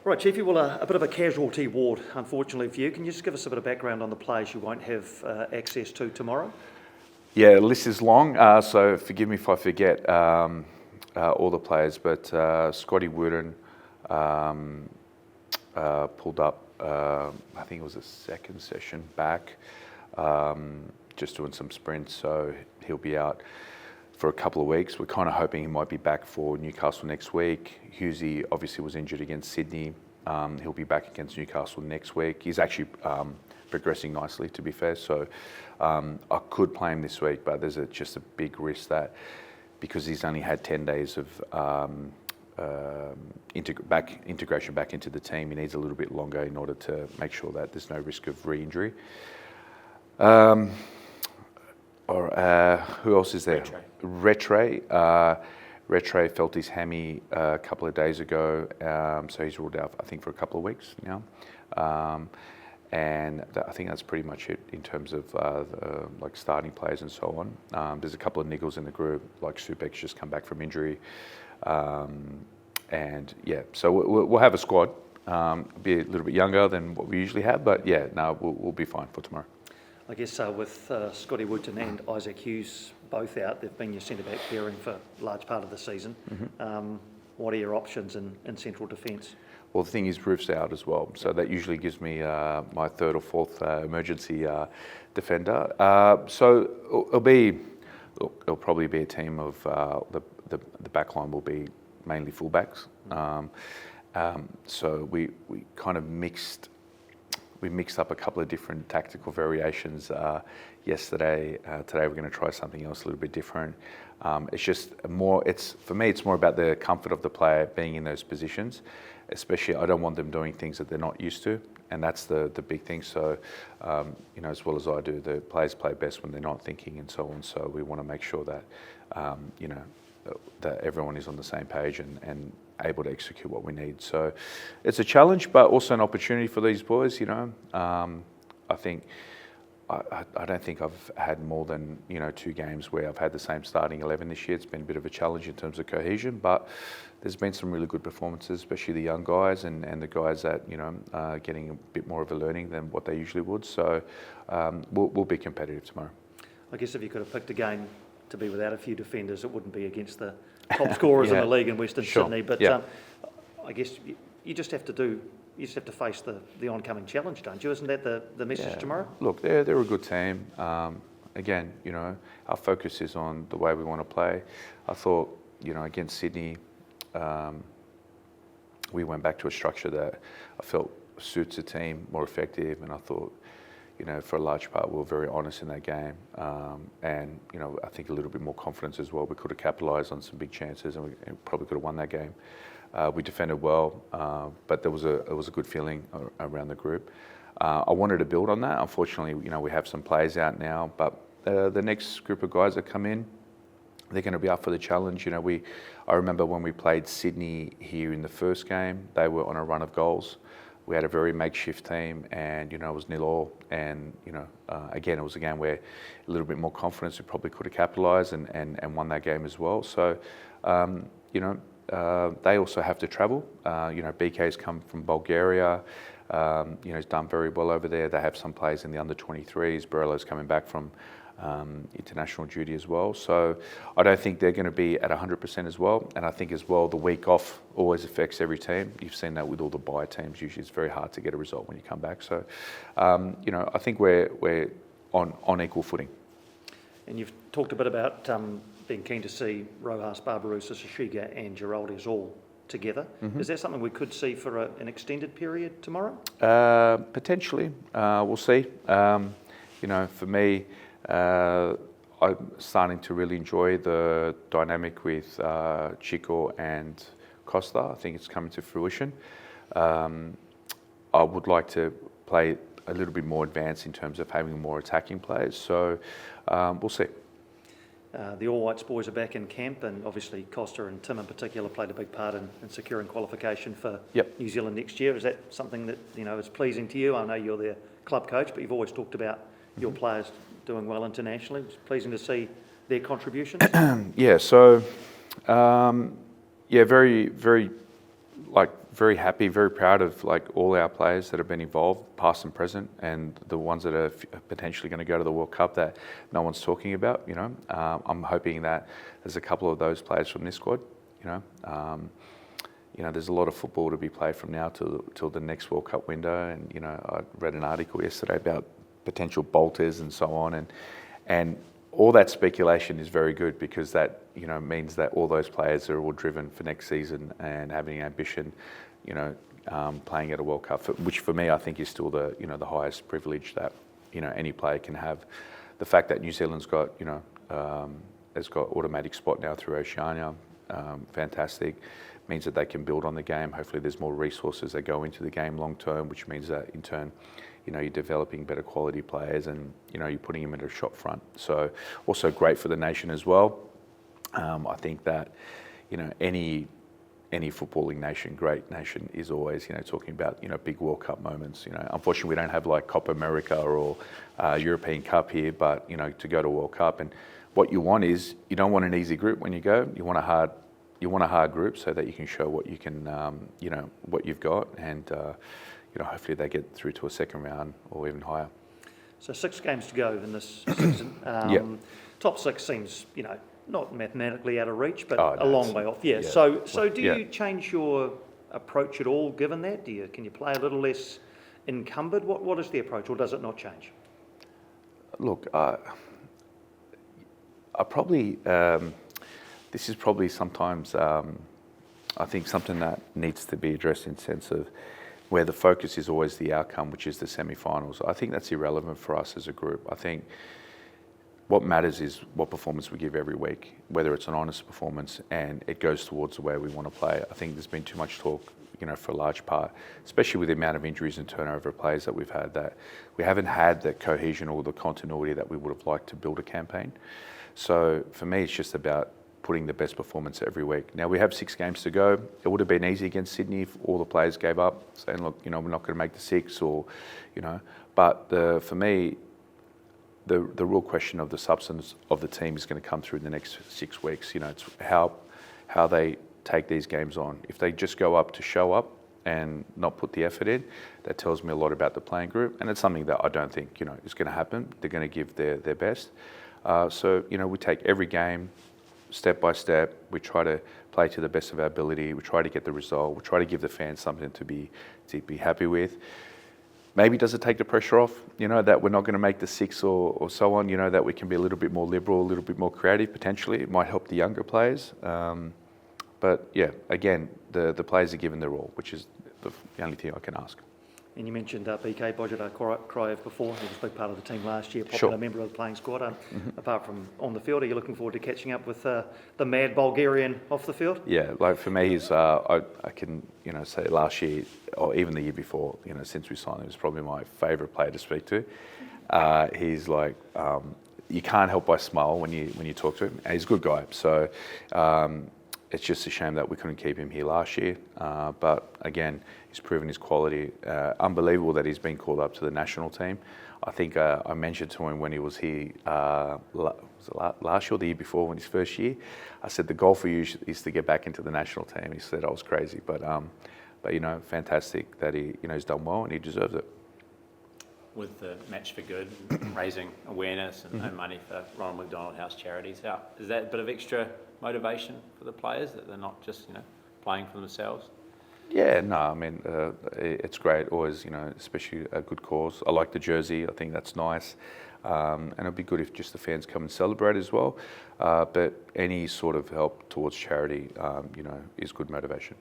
Right, Chiefy, well, a bit of a casualty ward, unfortunately for you. Can you just give us a bit of background on the players you won't have access to tomorrow? Yeah, the list is long, so forgive me if I forget all the players, but Scotty Wooden pulled up, I think it was the second session back, just doing some sprints, so he'll be out for a couple of weeks. We're kind of hoping he might be back for Newcastle next week. Hughesy obviously was injured against Sydney. He'll be back against Newcastle next week. He's actually progressing nicely, to be fair, so I could play him this week, but there's just a big risk that because he's only had 10 days of integration back into the team, he needs a little bit longer in order to make sure that there's no risk of re-injury. Who else is there? Retre felt his hammy a couple of days ago, so he's ruled out, I think, for a couple of weeks now. And I think that's pretty much it in terms of like starting players and so on. There's a couple of niggles in the group, like Supek's just come back from injury. And yeah, so we'll have a squad. Be a little bit younger than what we usually have, but yeah, no, we'll be fine for tomorrow. I guess with Scotty Woodton and Isaac Hughes both out, they've been your centre-back pairing for a large part of the season. Mm-hmm. What are your options in central defence? Well, the thing is, Roof's out as well, so that usually gives me my third or fourth emergency defender. So it'll probably be a team of the back line will be mainly fullbacks. So we kind of mixed up a couple of different tactical variations yesterday. Today we're going to try something else a little bit different. It's just more. For me, it's more about the comfort of the player being in those positions. Especially, I don't want them doing things that they're not used to, and that's the big thing. So, as well as I do, the players play best when they're not thinking and so on. So we want to make sure that, that everyone is on the same page and able to execute what we need. So it's a challenge, but also an opportunity for these boys. I think I don't think I've had more than 2 games where I've had the same starting 11 this year. It's been a bit of a challenge in terms of cohesion, but there's been some really good performances, especially the young guys and the guys that are getting a bit more of a learning than what they usually would. So we'll be competitive tomorrow. I guess if you could have picked a game to be without a few defenders, it wouldn't be against the top scorers in the league in Western Sydney. But I guess you just have to face the oncoming challenge, don't you? Isn't that the message tomorrow? Look, they're a good team. Again, our focus is on the way we want to play. I thought, against Sydney, we went back to a structure that I felt suits the team more effective, and I thought, for a large part, we were very honest in that game. And, I think a little bit more confidence as well. We could have capitalised on some big chances and we probably could have won that game. We defended well, but it was a good feeling around the group. I wanted to build on that. Unfortunately, we have some players out now, but the next group of guys that come in, they're going to be up for the challenge. I remember when we played Sydney here in the first game, they were on a run of goals. We had a very makeshift team, and it was 0-0. And again, it was a game where a little bit more confidence, we probably could have capitalised and won that game as well. So, they also have to travel. BK's come from Bulgaria. He's done very well over there. They have some players in the under-23s. Barello's coming back from international duty as well. So I don't think they're going to be at 100% as well. And I think as well, the week off always affects every team. You've seen that with all the bye teams. Usually it's very hard to get a result when you come back. So, I think we're on equal footing. And you've talked a bit about being keen to see Rojas, Barbarousa, Sashiga and Giraldes all together. Mm-hmm. Is that something we could see for an extended period tomorrow? Potentially. We'll see. For me, I'm starting to really enjoy the dynamic with Chico and Costa. I think it's coming to fruition. I would like to play a little bit more advanced in terms of having more attacking players. So we'll see. The All Whites boys are back in camp, and obviously Costa and Tim in particular played a big part in securing qualification for New Zealand next year. Is that something that is pleasing to you? I know you're their club coach, but you've always talked about your players doing well internationally. It's pleasing to see their contributions. Yeah. So, very, very like very happy, very proud of like all our players that have been involved, past and present, and the ones that are potentially going to go to the World Cup that no one's talking about. You know, I'm hoping that there's a couple of those players from this squad. You know, there's a lot of football to be played from now till the next World Cup window. And you know, I read an article yesterday about potential bolters and so on, and all that speculation is very good, because that, you know, means that all those players are all driven for next season and having ambition, you know, playing at a World Cup, which for me I think is still the, you know, the highest privilege that, you know, any player can have. The fact that New Zealand's got, you know, has got automatic spot now through Oceania, fantastic, means that they can build on the game. Hopefully there's more resources that go into the game long term, which means that in turn, you know, you're developing better quality players, and you know, you're putting them in a shop front. So also great for the nation as well. I think that, you know, any footballing nation, great nation, is always, you know, talking about, you know, big World Cup moments. You know, unfortunately we don't have like Copa America or European Cup here, but you know, to go to World Cup, and what you want is, you don't want an easy group when you go. You want a hard group so that you can show what you can, you know, what you've got, and you know, hopefully they get through to a second round or even higher. So 6 games to go in this season. Yep. Top 6 seems, you know, not mathematically out of reach, but Oh, no, a long way off. Yeah. yeah. So do Yeah. you change your approach at all given that? Can you play a little less encumbered? What is the approach, or does it not change? Look, I probably, this is probably sometimes, I think something that needs to be addressed in the sense of where the focus is always the outcome, which is the semi-finals. I think that's irrelevant for us as a group. I think what matters is what performance we give every week, whether it's an honest performance and it goes towards the way we want to play. I think there's been too much talk, you know, for a large part, especially with the amount of injuries and turnover of players that we've had, that we haven't had the cohesion or the continuity that we would have liked to build a campaign. So for me, it's just about putting the best performance every week. Now we have 6 games to go. It would have been easy against Sydney if all the players gave up, saying, look, you know, we're not going to make the 6, or, you know. But for me, the real question of the substance of the team is going to come through in the next 6 weeks. You know, it's how they take these games on. If they just go up to show up and not put the effort in, that tells me a lot about the playing group, and it's something that I don't think, you know, is going to happen. They're going to give their best. So, you know, we take every game step by step. We try to play to the best of our ability. We try to get the result. We try to give the fans something to be happy with. Maybe does it take the pressure off, you know, that we're not going to make the 6 or so on, you know, that we can be a little bit more liberal, a little bit more creative potentially. It might help the younger players. But yeah, again, the players are given their all, which is the only thing I can ask. And you mentioned BK Bojida Kraev before. He was a big part of the team last year, popular Sure. member of the playing squad. Apart from on the field, are you looking forward to catching up with the mad Bulgarian off the field? Yeah, like for me, he's I can, you know, say last year or even the year before, you know, since we signed him, he's probably my favourite player to speak to. He's like, you can't help but smile when you talk to him, and he's a good guy. So it's just a shame that we couldn't keep him here last year. But again, he's proven his quality. Unbelievable that he's been called up to the national team. I think I mentioned to him when he was here was it last year or the year before, when his first year. I said the goal for you is to get back into the national team. He said I was crazy, but you know, fantastic that he, you know, he's done well and he deserves it. With the Match for Good, raising awareness and money for Ronald McDonald House charities, is that a bit of extra motivation for the players, that they're not just, you know, playing for themselves? Yeah, no, I mean, it's great, always, you know, especially a good cause. I like the jersey, I think that's nice. And it'd be good if just the fans come and celebrate as well. But any sort of help towards charity, you know, is good motivation.